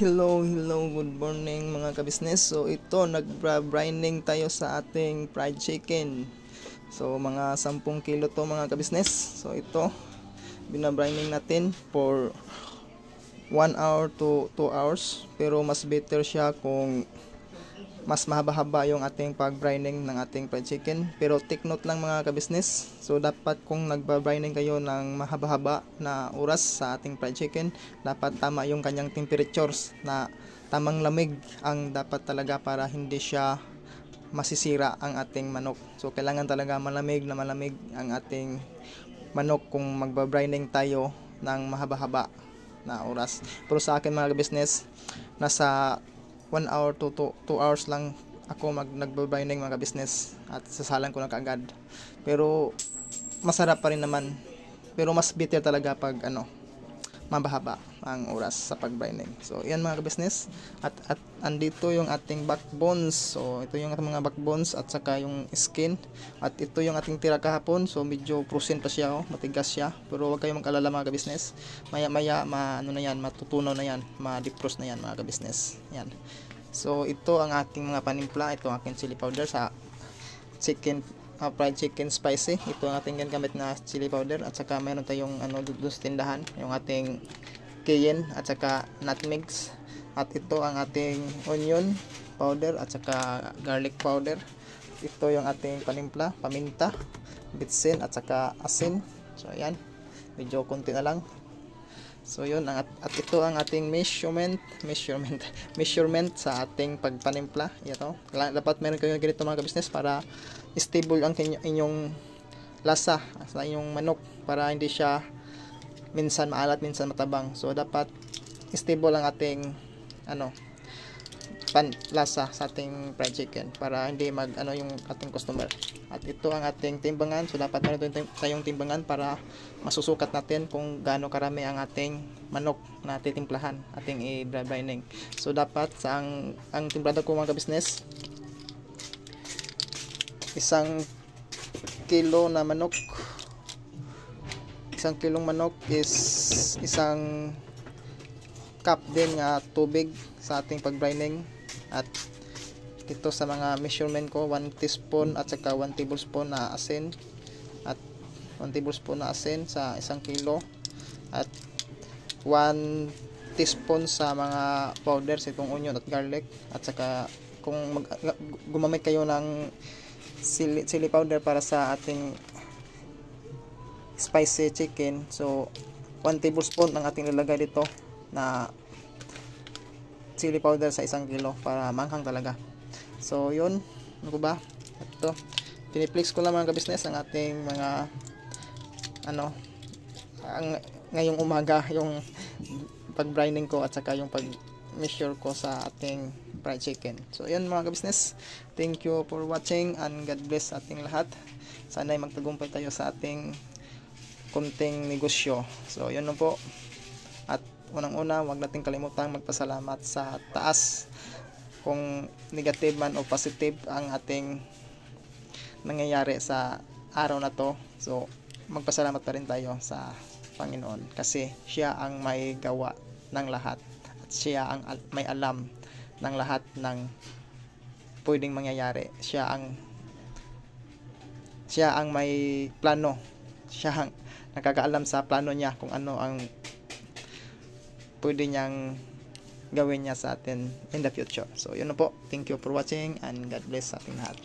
Hello, good morning mga kabisnes. So ito, nag-brining tayo sa ating fried chicken. So mga 10 kilo to mga kabisnes. So ito, binabrining natin for 1 hour to 2 hours. Pero mas better siya kung mas mahaba-haba yung ating pag-brining ng ating fried chicken. Pero take note lang mga kabisnes. So dapat kung nagba-brining kayo ng mahaba-haba na oras sa ating fried chicken, dapat tama yung kanyang temperatures na tamang lamig ang dapat talaga para hindi siya masisira ang ating manok. So kailangan talaga malamig ang ating manok kung magba-brining tayo ng mahaba-haba na oras. Pero sa akin mga business, nasa 1 hour to 2 hours lang ako nagba-brining mga business at sasalang ko na kaagad. Pero masarap pa rin naman. Pero mas bitter talaga pag mabahaba ang oras sa pag-brining. So yan mga business. At andito yung ating backbones. So ito yung ating mga backbones at saka yung skin. At ito yung ating tira kahapon. So medyo frozen pa siya, matigas siya. Pero huwag kayong mag-alala mga business. Maya-maya matutunaw na yan, ma-defrost na yan mga business. Yan. So ito ang ating mga panimpla. Ito ang aking chili powder sa chicken, fried chicken spicy. Ito ang ating gamit na chili powder. At saka meron tayong doon sa tindahan, yung ating cayenne at saka nutmegs. At ito ang ating onion powder at saka garlic powder. Ito yung ating panimpla, paminta, bitsin at saka asin. So ayan, medyo konti na lang. So yun, at ito ang ating measurement sa ating pagpanimpla. Ito, dapat meron kayo ganito mga business para stable ang inyong lasa sa inyong manok, para hindi siya minsan maalat, minsan matabang. So dapat stable ang ating lasa sa ating fried chicken para hindi yung ating customer. At ito ang ating timbangan. So dapat meron tayong timbangan para masusukat natin kung gaano karami ang ating manok na titimplahan, ating i-brining. So dapat ang timplada ko mga business, 1 kilo na manok, 1 kilong manok is 1 cup din nga tubig sa ating pag-brining. At ito sa mga measurement ko, 1 teaspoon at saka 1 tablespoon na asin, at 1 tablespoon na asin sa 1 kilo, at 1 teaspoon sa mga powders, itong onion at garlic. At saka kung gumamit kayo ng chili powder para sa ating spicy chicken, so 1 tablespoon ang ating nilagay dito na chili powder sa 1 kilo para manghang talaga. So yun, ba? Ito, piniplex ko lang mga business ang ating mga ngayong umaga, yung pag-brining ko at saka yung pag-measure ko sa ating fried chicken. So yun mga business, thank you for watching and God bless ating lahat. Sana ay magtagumpay tayo sa ating kunting negosyo. So yun na po. At unang-una, huwag natin kalimutang magpasalamat sa taas kung negative man o positive ang ating nangyayari sa araw na to. So magpasalamat pa rin tayo sa Panginoon kasi siya ang may gawa ng lahat at siya ang may alam ng lahat ng pwedeng mangyayari. Siya ang may plano. Siya ang nakakaalam sa plano niya kung ano ang pwede niyang gawin niya sa atin in the future. So yun na po. Thank you for watching and God bless sa ating lahat.